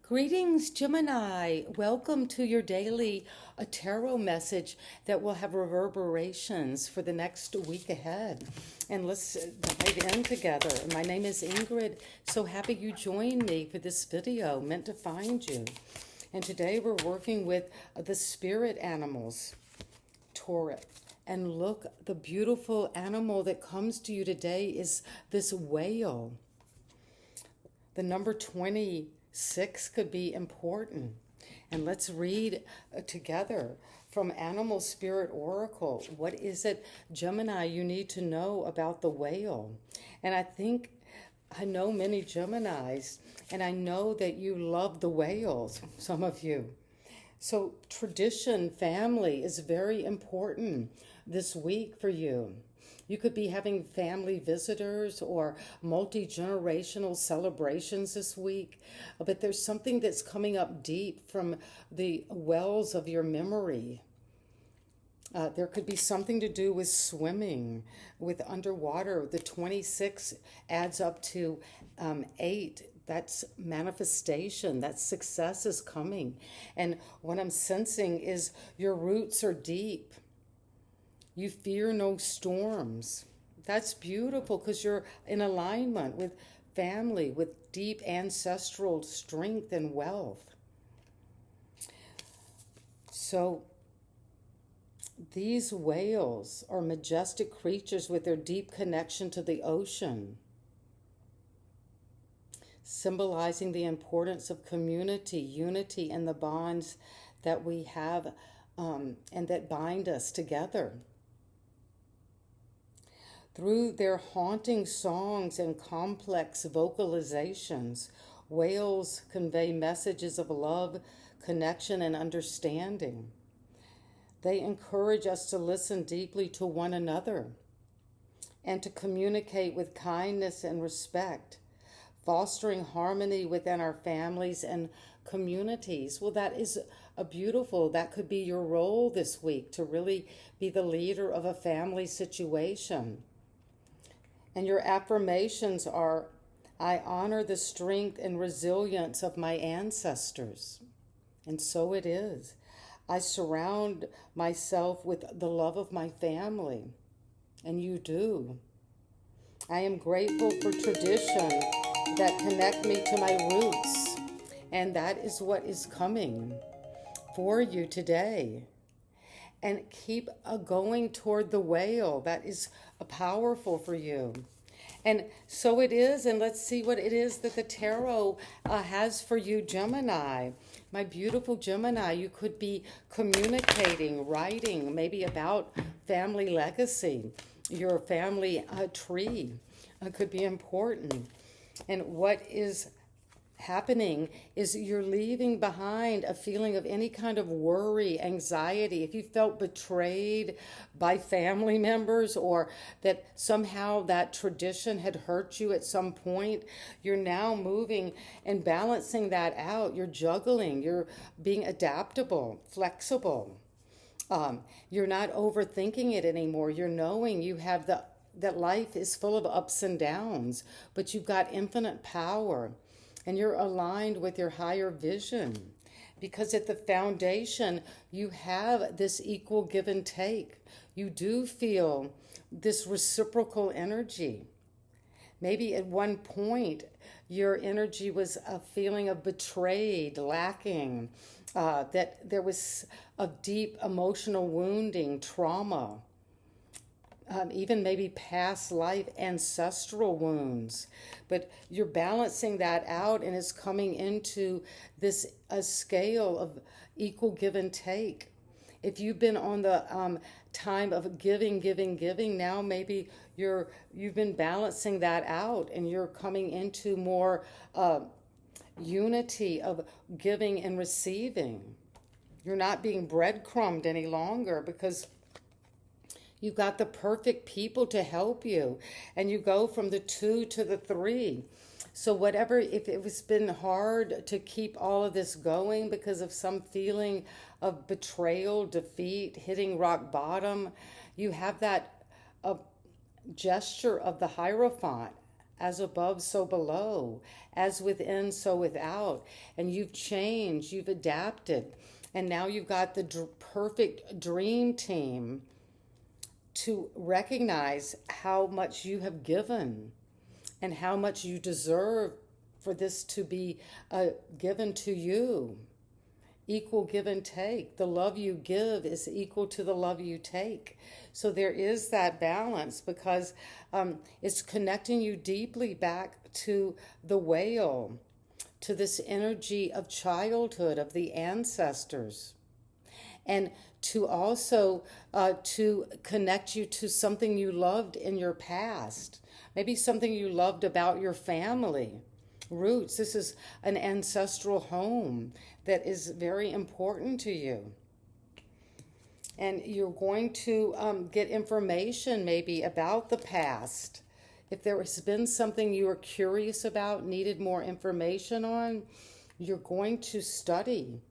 Greetings, Gemini. Welcome to your daily tarot message that will have reverberations for the next week ahead. And let's dive in together. My name is Ingrid. So happy you joined me for this video, meant to find you. And today we're working with the spirit animals, Taurus. And look, the beautiful animal that comes to you today is this whale. The number 26 could be important. And let's read together from Animal Spirit Oracle. What is it, Gemini, you need to know about the whale? And I know many Geminis, and I know that you love the whales, some of you. So tradition, family is very important this week for you. You could be having family visitors or multi-generational celebrations this week, but there's something that's coming up deep from the wells of your memory. There could be something to do with swimming, with underwater. The 26 adds up to 8. That's manifestation. That success is coming. And what I'm sensing is your roots are deep. You fear no storms. That's beautiful because you're in alignment with family, with deep ancestral strength and wealth. So these whales are majestic creatures with their deep connection to the ocean, symbolizing the importance of community, unity, and the bonds that we have and that bind us together. Through their haunting songs and complex vocalizations, whales convey messages of love, connection, and understanding. They encourage us to listen deeply to one another and to communicate with kindness and respect, fostering harmony within our families and communities. Well, that is that could be your role this week, to really be the leader of a family situation. And your affirmations are, I honor the strength and resilience of my ancestors. And so it is. I surround myself with the love of my family. And you do. I am grateful for tradition that connect me to my roots. And that is what is coming for you today. And keep going toward the whale. That is powerful for you. And so it is, and let's see what it is that the tarot has for you, Gemini. My beautiful Gemini, you could be communicating, writing, maybe about family legacy. Your family tree could be important. And what is happening is you're leaving behind a feeling of any kind of worry, anxiety. If you felt betrayed by family members, or that somehow that tradition had hurt you at some point, you're now moving and balancing that out. You're juggling, you're being adaptable, flexible. You're not overthinking it anymore. You're knowing you have that life is full of ups and downs, but you've got infinite power. And you're aligned with your higher vision, because at the foundation, you have this equal give and take. You do feel this reciprocal energy. Maybe at one point, your energy was a feeling of betrayed, lacking, that there was a deep emotional wounding, trauma. Even maybe past life ancestral wounds, but you're balancing that out, and it's coming into this a scale of equal give and take. If you've been on the time of giving, now maybe you've been balancing that out, and you're coming into more unity of giving and receiving. You're not being breadcrumbed any longer, because you've got the perfect people to help you, and you go from the 2 to the 3. So whatever, if it was been hard to keep all of this going because of some feeling of betrayal, defeat, hitting rock bottom, you have that gesture of the Hierophant as above, so below, as within, so without. And you've changed, you've adapted, and now you've got the perfect dream team to recognize how much you have given and how much you deserve for this to be given to you. Equal give and take. The love you give is equal to the love you take. So there is that balance, because it's connecting you deeply back to the whale, to this energy of childhood, of the ancestors, and to also to connect you to something you loved in your past, maybe something you loved about your family roots. This is an ancestral home that is very important to you. And you're going to get information maybe about the past. If there has been something you were curious about, needed more information on, you're going to study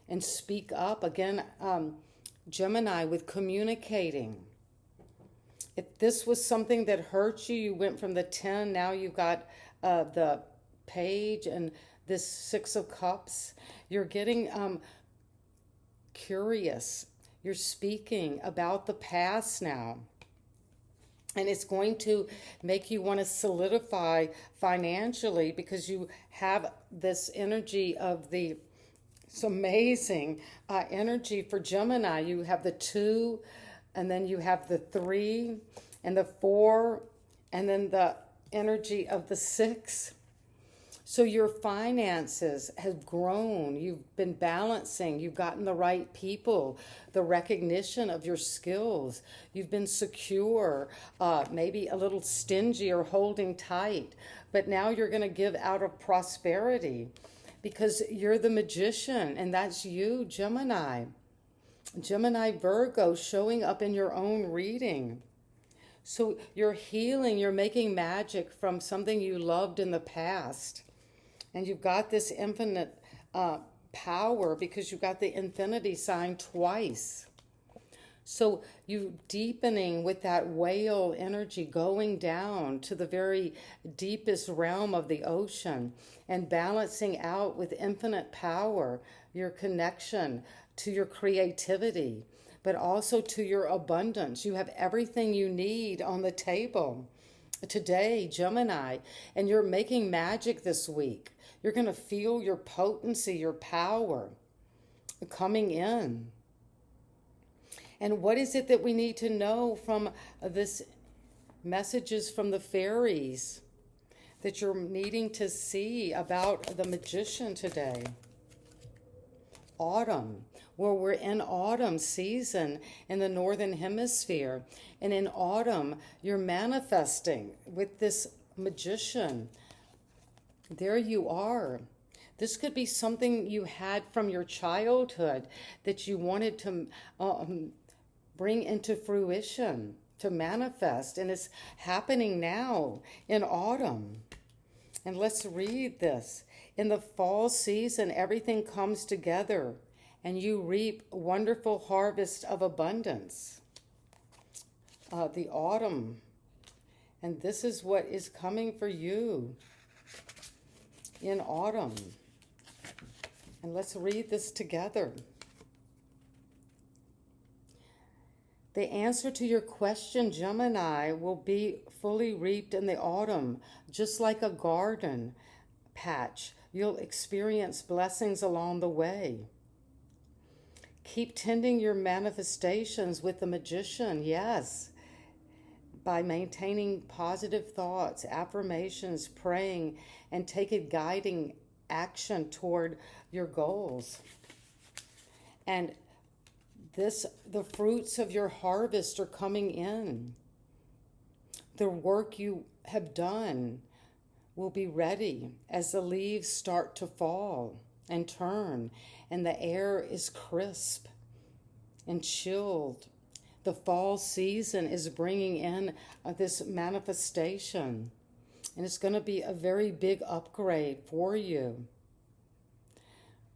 and speak up. Again, Gemini, with communicating. If this was something that hurt you, you went from the 10, now you've got the Page and this 6 of Cups. You're getting curious. You're speaking about the past now. And it's going to make you want to solidify financially, because you have this energy of the, it's amazing energy for Gemini. You have the 2, and then you have the 3 and the 4, and then the energy of the 6. So your finances have grown. You've been balancing. You've gotten the right people, the recognition of your skills. You've been secure, maybe a little stingy or holding tight. But now you're going to give out of prosperity, because you're the magician, and that's you, Gemini. Gemini Virgo, showing up in your own reading. So you're healing, you're making magic from something you loved in the past. And you've got this infinite power, because you've got the infinity sign twice. So you deepening with that whale energy, going down to the very deepest realm of the ocean, and balancing out with infinite power your connection to your creativity, but also to your abundance. You have everything you need on the table today, Gemini, and you're making magic this week. You're going to feel your potency, your power coming in. And what is it that we need to know from this messages from the fairies that you're needing to see about the magician today? Autumn. Well, we're in autumn season in the northern hemisphere. And in autumn, you're manifesting with this magician. There you are. This could be something you had from your childhood that you wanted to bring into fruition, to manifest. And it's happening now in autumn. And let's read this. In the fall season, everything comes together, and you reap a wonderful harvest of abundance. The autumn. And this is what is coming for you in autumn. And let's read this together. The answer to your question, Gemini, will be fully reaped in the autumn, just like a garden patch. You'll experience blessings along the way. Keep tending your manifestations with the magician, yes, by maintaining positive thoughts, affirmations, praying, and taking guiding action toward your goals. And the fruits of your harvest are coming in. The work you have done will be ready as the leaves start to fall and turn, and the air is crisp and chilled. The fall season is bringing in this manifestation, and it's going to be a very big upgrade for you.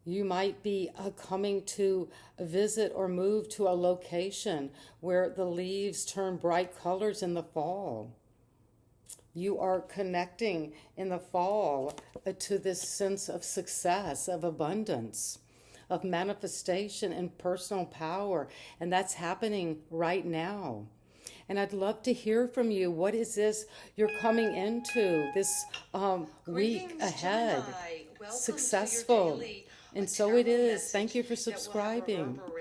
You might be coming to visit or move to a location where the leaves turn bright colors in the fall. You are connecting in the fall to this sense of success, of abundance, of manifestation and personal power. And that's happening right now. And I'd love to hear from you. What is this you're coming into this week Greetings, ahead? Gemini. Welcome to your Successful. daily And so it tarot is. Thank message you for that will have a subscribing. reverberation